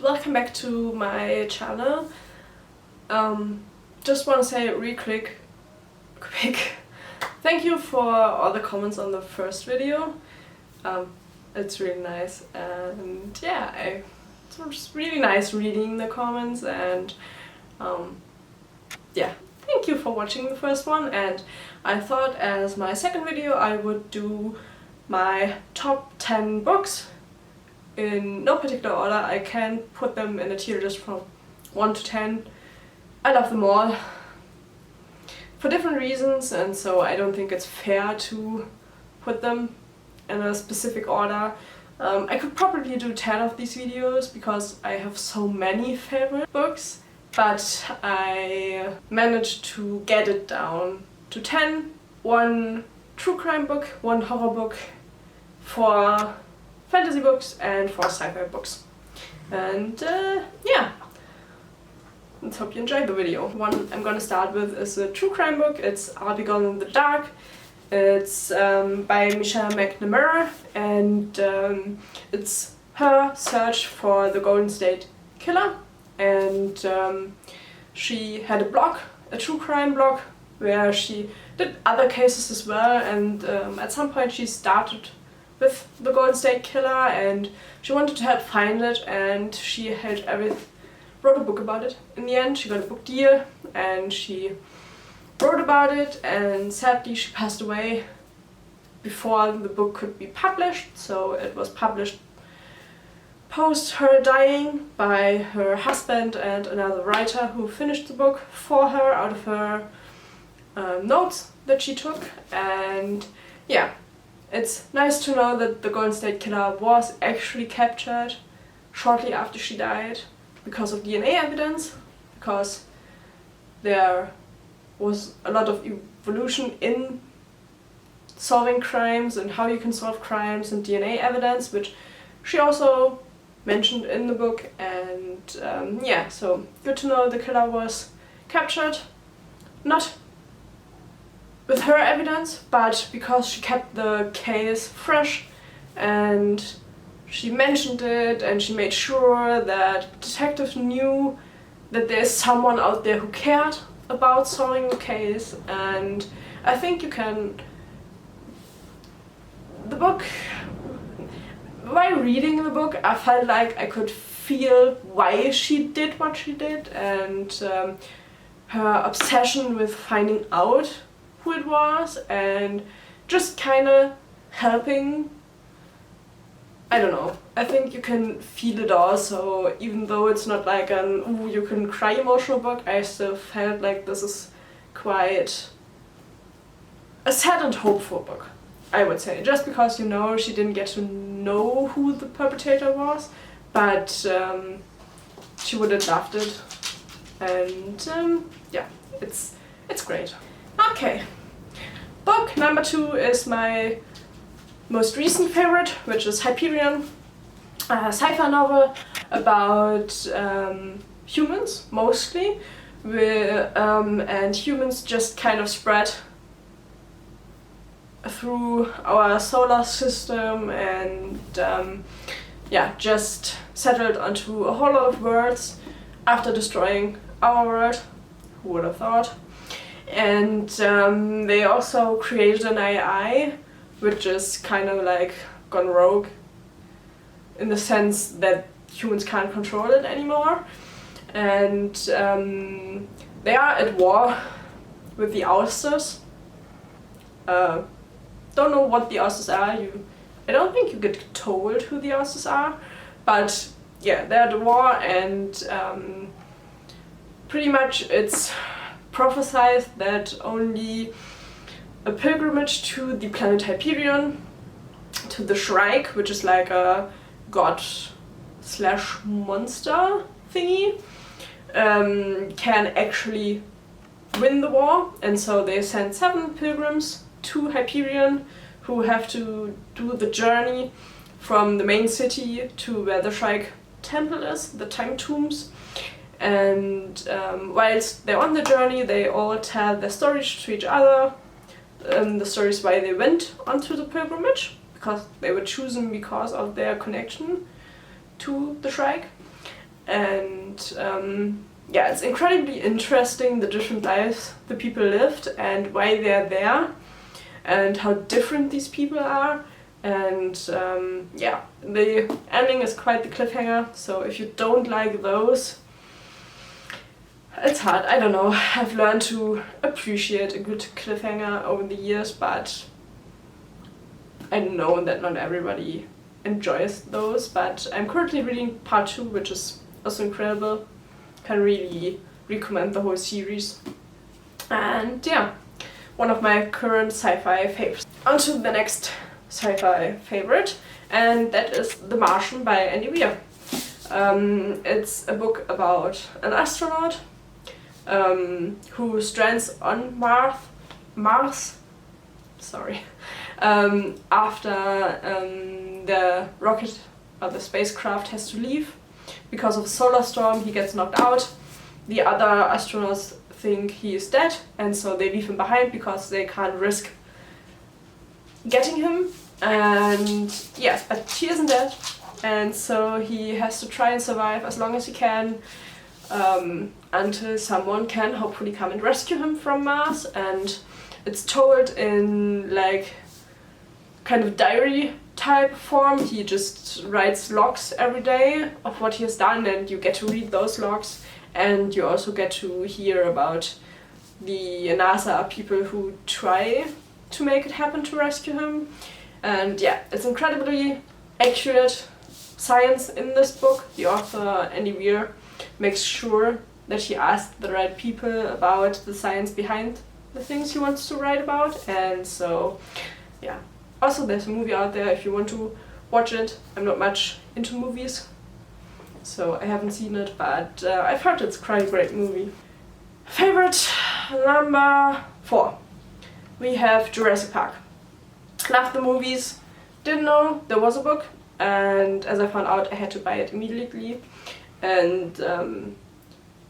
welcome back to my channel. Just want to say real quick thank you for all the comments on the first video. It's really nice, and yeah, it was really nice reading the comments, and yeah, thank you for watching the first one. And I thought as my second video I would do my top 10 books in no particular order. I can put them in a tier list from 1 to 10. I love them all for different reasons, and so I don't think it's fair to put them in a specific order. I could probably do 10 of these videos because I have so many favorite books, but I managed to get it down to 10. 1 true crime book, 1 horror book, 4 fantasy books, and 4 sci-fi books. And yeah, let's hope you enjoyed the video. One I'm gonna start with is a true crime book. It's I'll Be Gone in the Dark. It's by Michelle McNamara, and it's her search for the Golden State Killer. And she had a blog, a true crime blog, where she did other cases as well, and at some point she started with the Golden State Killer and she wanted to help find it, and she wrote a book about it. In the end she got a book deal and she wrote about it, and sadly she passed away before the book could be published. So it was published post her dying by her husband and another writer who finished the book for her out of her notes that she took. And yeah, it's nice to know that the Golden State Killer was actually captured shortly after she died because of DNA evidence, because there was a lot of evolution in solving crimes and how you can solve crimes and DNA evidence, which she also mentioned in the book. And yeah, so good to know the killer was captured, not with her evidence, but because she kept the case fresh and she mentioned it, and she made sure that detectives knew that there's someone out there who cared about solving the case. And I think you can... The book... While reading the book, I felt like I could feel why she did what she did, and her obsession with finding out who it was and just kind of helping. I don't know, I think you can feel it all. So even though it's not like an ooh you can cry emotional book, I still felt like this is quite a sad and hopeful book, I would say. Just because, you know, she didn't get to know who the perpetrator was, but she would have loved it. And yeah, it's great. Okay, book number 2 is my most recent favorite, which is Hyperion, a sci-fi novel about humans mostly, and humans just kind of spread through our solar system, and yeah, just settled onto a whole lot of worlds after destroying our world. Who would have thought? And they also created an AI which is kind of like gone rogue, in the sense that humans can't control it anymore. And they are at war with the Ousters. Don't know what the Ousters are. I don't think you get told who the Ousters are, but yeah, they're at war, and pretty much it's prophesied that only a pilgrimage to the planet Hyperion, to the Shrike, which is like a god/monster thingy, can actually win the war. And so they send 7 pilgrims to Hyperion who have to do the journey from the main city to where the Shrike temple is, the Time Tombs. And whilst they're on the journey, they all tell their stories to each other, the stories why they went onto the pilgrimage, because they were chosen because of their connection to the Shrike. and yeah, it's incredibly interesting, the different lives the people lived and why they're there and how different these people are. And yeah, the ending is quite the cliffhanger, so if you don't like those, it's hard. I don't know, I've learned to appreciate a good cliffhanger over the years, but I know that not everybody enjoys those. But I'm currently reading part 2, which is also incredible. Can really recommend the whole series. And yeah, one of my current sci-fi favorites. On to the next sci-fi favorite, and that is The Martian by Andy Weir. It's a book about an astronaut who strands on Mars. Sorry. After the rocket or the spacecraft has to leave because of a solar storm, he gets knocked out. The other astronauts think he is dead, and so they leave him behind because they can't risk getting him. And yeah, but he isn't dead, and so he has to try and survive as long as he can until someone can hopefully come and rescue him from Mars. And it's told in like kind of diary type form. He just writes logs every day of what he has done, and you get to read those logs, and you also get to hear about the NASA people who try to make it happen to rescue him. And yeah, it's incredibly accurate science in this book. The author, Andy Weir, makes sure that he asks the right people about the science behind the things he wants to write about. And so yeah, also there's a movie out there if you want to watch it. I'm not much into movies, so I haven't seen it, but I've heard it's quite a great movie. Favorite number 4. We have Jurassic Park. Loved the movies, didn't know there was a book, and as I found out I had to buy it immediately. And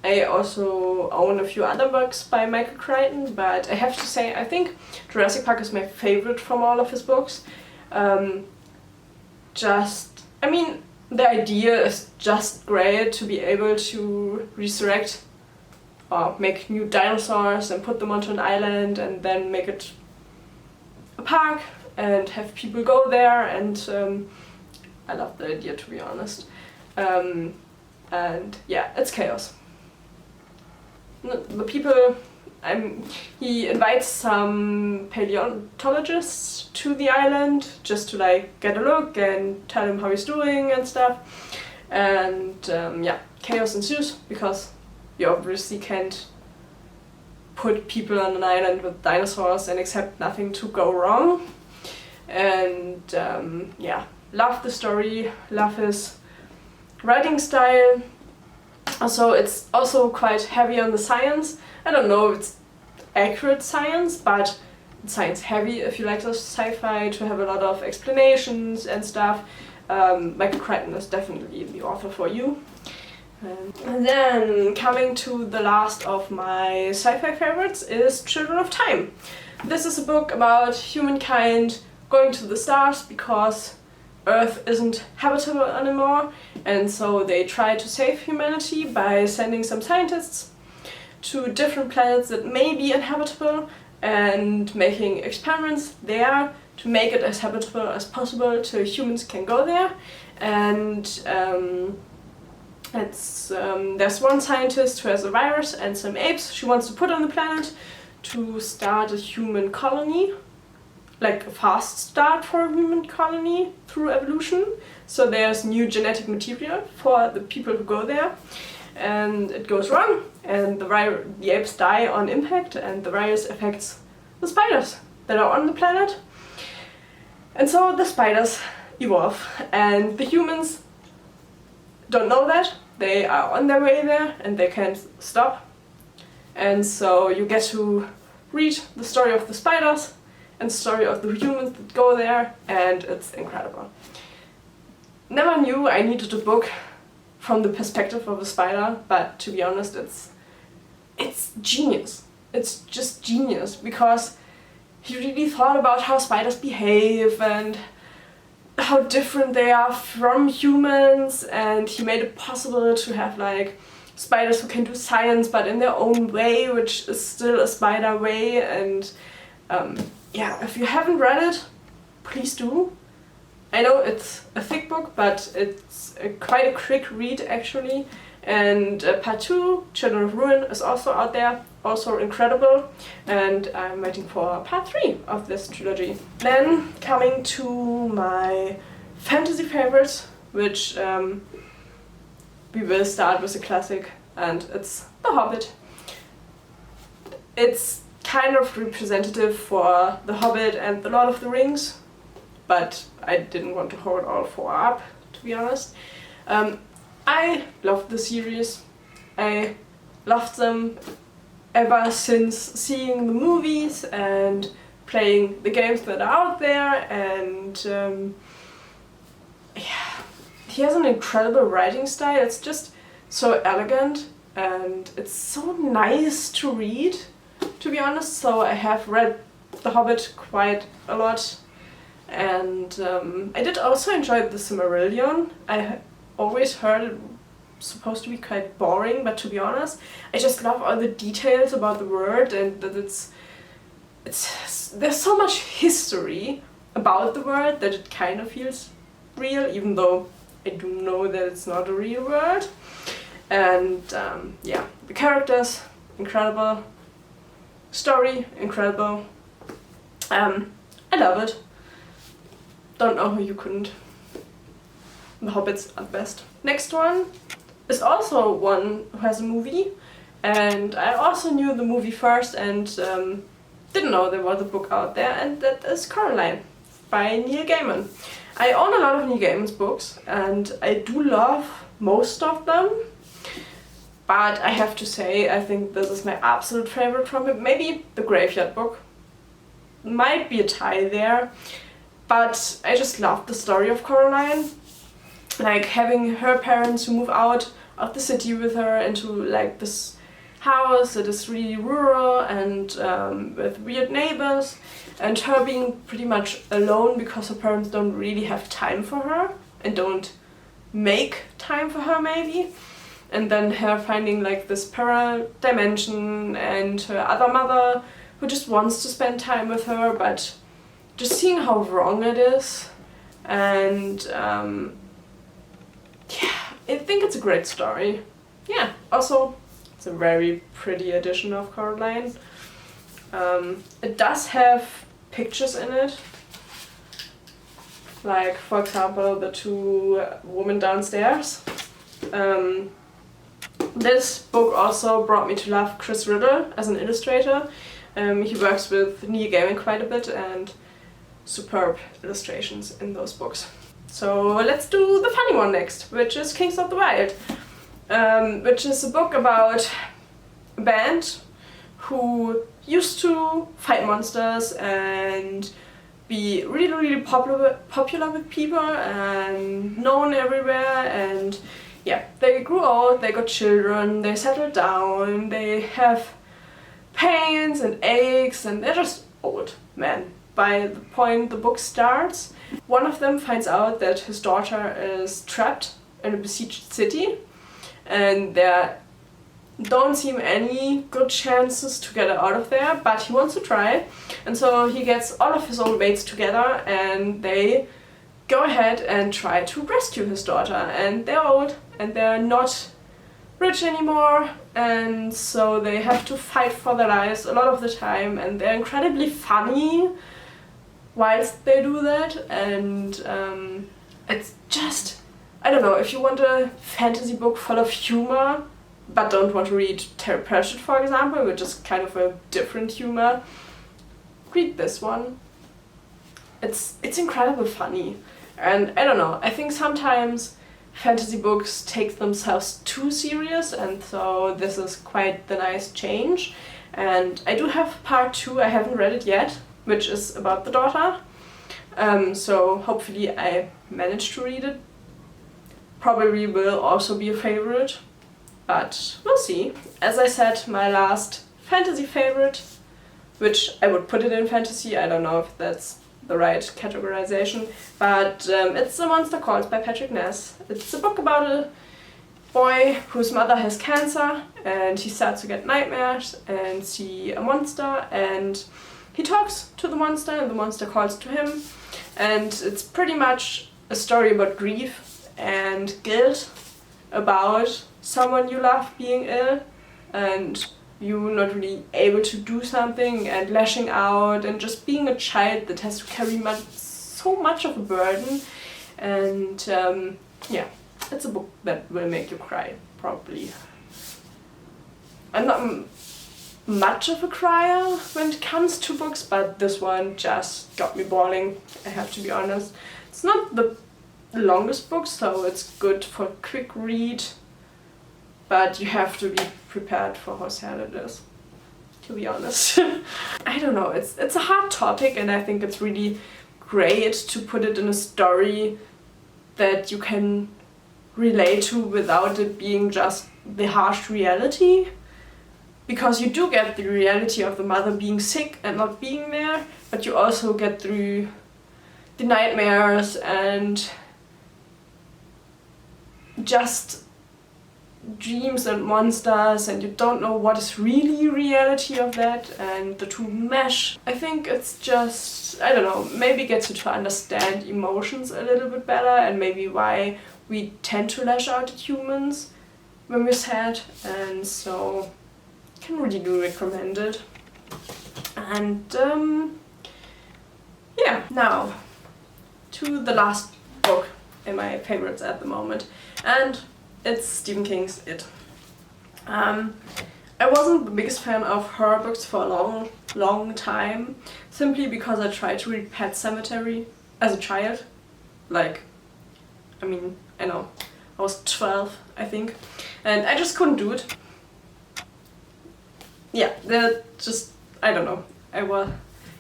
I also own a few other books by Michael Crichton, but I have to say I think Jurassic Park is my favorite from all of his books. I mean, the idea is just great, to be able to resurrect or make new dinosaurs and put them onto an island and then make it a park and have people go there, and I love the idea, to be honest. And yeah, it's chaos. The people, he invites some paleontologists to the island just to like get a look and tell him how he's doing and stuff. And yeah, chaos ensues because you obviously can't put people on an island with dinosaurs and expect nothing to go wrong. And yeah, love the story, love his writing style. Also, it's also quite heavy on the science. I don't know if it's accurate science, but it's science heavy if you like those sci-fi, to have a lot of explanations and stuff. Michael Crichton is definitely the author for you. And then coming to the last of my sci-fi favorites is Children of Time. This is a book about humankind going to the stars because Earth isn't habitable anymore, and so they try to save humanity by sending some scientists to different planets that may be inhabitable and making experiments there to make it as habitable as possible till humans can go there. And there's one scientist who has a virus and some apes she wants to put on the planet to start a human colony, like a fast start for a human colony through evolution. So there's new genetic material for the people who go there, and it goes wrong, and the apes die on impact, and the virus affects the spiders that are on the planet. And so the spiders evolve, and the humans don't know that. They are on their way there and they can't stop. And so you get to read the story of the spiders and the story of the humans that go there, and it's incredible. Never knew I needed a book from the perspective of a spider, but to be honest, it's genius. It's just genius, because he really thought about how spiders behave and how different they are from humans, and he made it possible to have like spiders who can do science but in their own way, which is still a spider way. And yeah, if you haven't read it, please do. I know it's a thick book, but it's quite a quick read actually. And part 2, Children of Ruin, is also out there, also incredible, and I'm waiting for part 3 of this trilogy. Then coming to my fantasy favorites, which we will start with a classic, and it's The Hobbit. It's kind of representative for The Hobbit and The Lord of the Rings, but I didn't want to hold all 4 up, to be honest. I loved the series. I loved them ever since seeing the movies and playing the games that are out there, and yeah, he has an incredible writing style. It's just so elegant and it's so nice to read, to be honest. So I have read The Hobbit quite a lot, and I did also enjoy The Silmarillion. I always heard it supposed to be quite boring, but to be honest, I just love all the details about the world, and that it's there's so much history about the world that it kind of feels real, even though I do know that it's not a real world. And yeah, the characters, incredible. Story, incredible. I love it. Don't know how you couldn't. The Hobbits are the best. Next one is also one who has a movie, and I also knew the movie first and didn't know there was a book out there, and that is Coraline by Neil Gaiman. I own a lot of Neil Gaiman's books and I do love most of them, but I have to say I think this is my absolute favorite from him. Maybe the Graveyard Book. Might be a tie there, but I just love the story of Coraline. Like having her parents who move out of the city with her into like this house that is really rural and with weird neighbors, and her being pretty much alone because her parents don't really have time for her and don't make time for her maybe, and then her finding like this parallel dimension and her other mother who just wants to spend time with her, but just seeing how wrong it is. And yeah, I think it's a great story. Yeah, also it's a very pretty edition of Coraline. It does have pictures in it, like for example the 2 women downstairs. This book also brought me to love Chris Riddle as an illustrator. He works with Neil Gaiman quite a bit, and superb illustrations in those books. So let's do the funny one next, which is Kings of the Wild, which is a book about a band who used to fight monsters and be really, really popular with people and known everywhere. And yeah, they grew old, they got children, they settled down, they have pains and aches, and they're just old men. By the point the book starts, one of them finds out that his daughter is trapped in a besieged city, and there don't seem any good chances to get her out of there, but he wants to try, and so he gets all of his old mates together and they go ahead and try to rescue his daughter. And they're old and they're not rich anymore, and so they have to fight for their lives a lot of the time, and they're incredibly funny whilst they do that. And it's just, I don't know, if you want a fantasy book full of humor but don't want to read Terry Pratchett, for example, which is kind of a different humor, read this one. It's incredibly funny. And I don't know, I think sometimes fantasy books take themselves too serious, and so this is quite the nice change. And I do have part 2, I haven't read it yet, which is about the daughter. So hopefully I manage to read it. Probably will also be a favorite, but we'll see. As I said, my last fantasy favorite, which I would put it in fantasy, I don't know if that's the right categorization, but it's A Monster Calls by Patrick Ness. It's a book about a boy whose mother has cancer and he starts to get nightmares and see a monster, and he talks to the monster and the monster calls to him, and it's pretty much a story about grief and guilt about someone you love being ill and you not really able to do something and lashing out and just being a child that has to carry so much of a burden. And yeah, it's a book that will make you cry, probably. I'm not much of a crier when it comes to books, but this one just got me bawling, I have to be honest. It's not the longest book, so it's good for a quick read, but you have to be prepared for how sad it is, to be honest. I don't know, it's a hard topic, and I think it's really great to put it in a story that you can relate to without it being just the harsh reality. Because you do get the reality of the mother being sick and not being there, but you also get through the nightmares and just dreams and monsters, and you don't know what is really reality of that, and the two mesh. I think it's just, I don't know, maybe gets you to understand emotions a little bit better, and maybe why we tend to lash out at humans when we're sad, and so can really do recommend it. And yeah, now to the last book in my favorites at the moment, and it's Stephen King's It. I wasn't the biggest fan of horror books for a long time, simply because I tried to read Pet Sematary as a child. Like, I mean, I know, I was 12, I think, and I just couldn't do it. Yeah, they're just, I don't know,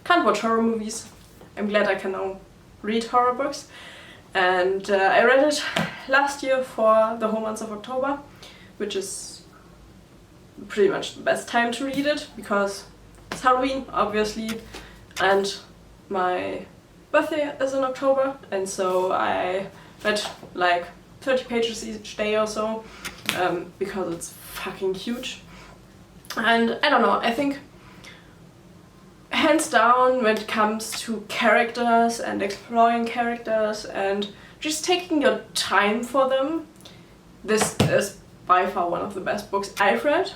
can't watch horror movies. I'm glad I can now read horror books. And I read it last year for the whole month of October, which is pretty much the best time to read it, because it's Halloween, obviously, and my birthday is in October, and so I read like 30 pages each day or so, because it's fucking huge. And I don't know, I think hands down when it comes to characters and exploring characters and just taking your time for them, this is by far one of the best books I've read.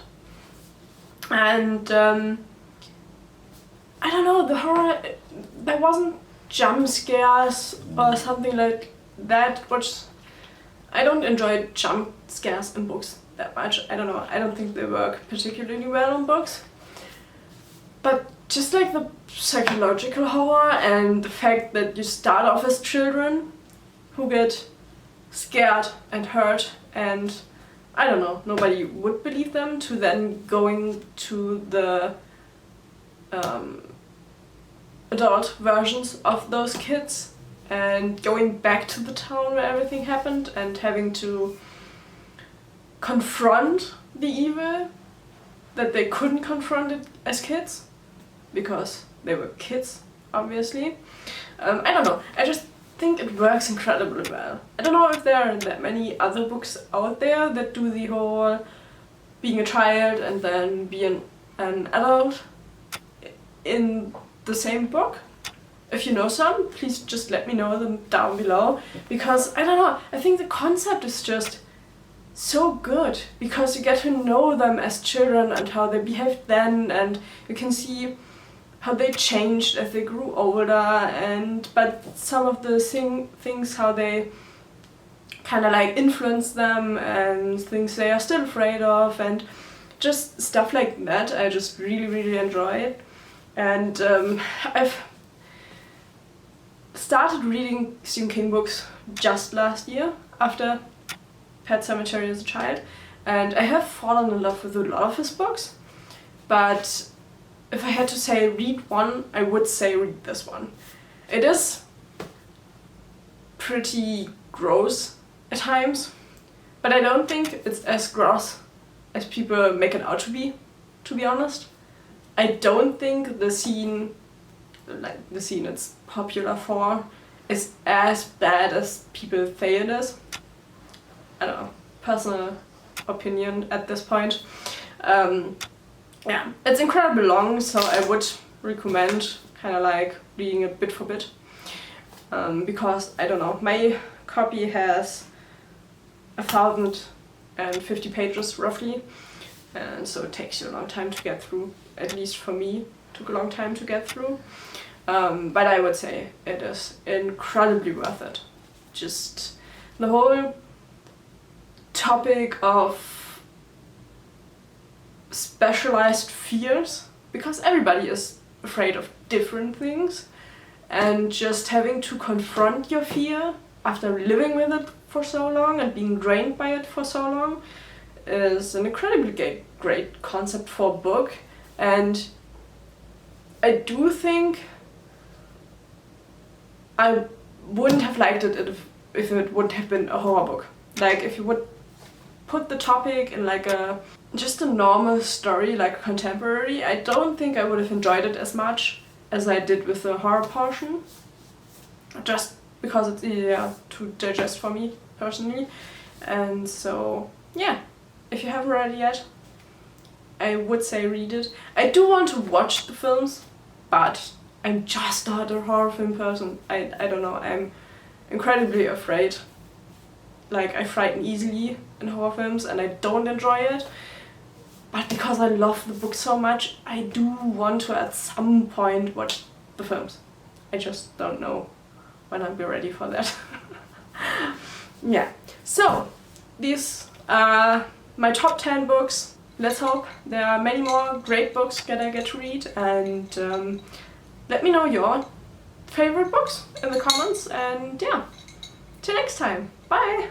And I don't know, the horror, there wasn't jump scares or something like that, which I don't enjoy jump scares in books that much. I don't know, I don't think they work particularly well in books. But just like the psychological horror and the fact that you start off as children who get scared and hurt, and I don't know, nobody would believe them, to then going to the adult versions of those kids and going back to the town where everything happened and having to confront the evil that they couldn't confront it as kids because they were kids, obviously. I don't know, I just think it works incredibly well. I don't know if there are that many other books out there that do the whole being a child and then being an adult in the same book. If you know some, please just let me know them down below, because I don't know, I think the concept is just so good, because you get to know them as children and how they behaved then, and you can see how they changed as they grew older, but some of the things how they kind of like influence them and things they are still afraid of, and just stuff like that. I just really enjoy it. And I've started reading Stephen King books just last year after Pet Sematary as a child, and I have fallen in love with a lot of his books, but if I had to say read one, I would say read this one. It is pretty gross at times, but I don't think it's as gross as people make it out to be honest. I don't think the scene like the scene it's popular for is as bad as people say it is. I don't know, personal opinion at this point. Yeah, it's incredibly long, so I would recommend kind of like reading it bit for bit. Because, I don't know, my copy has 1,050 pages roughly, and so it takes you a long time to get through. At least for me, it took a long time to get through. But I would say it is incredibly worth it. Just the whole topic of specialized fears, because everybody is afraid of different things, and just having to confront your fear after living with it for so long and being drained by it for so long is an incredibly great concept for a book. And I do think I wouldn't have liked it if it would have been a horror book. Like, if you would put the topic in like just a normal story, like a contemporary, I don't think I would have enjoyed it as much as I did with the horror portion. Just because it's easier to digest for me, personally. And so, yeah, if you haven't read it yet, I would say read it. I do want to watch the films, but I'm just not a horror film person. I don't know, I'm incredibly afraid. Like, I frighten easily in horror films and I don't enjoy it. But because I love the book so much, I do want to at some point watch the films. I just don't know when I'll be ready for that. Yeah, so these are my top 10 books. Let's hope there are many more great books that I get to read, and let me know your favorite books in the comments, and yeah, till next time, bye!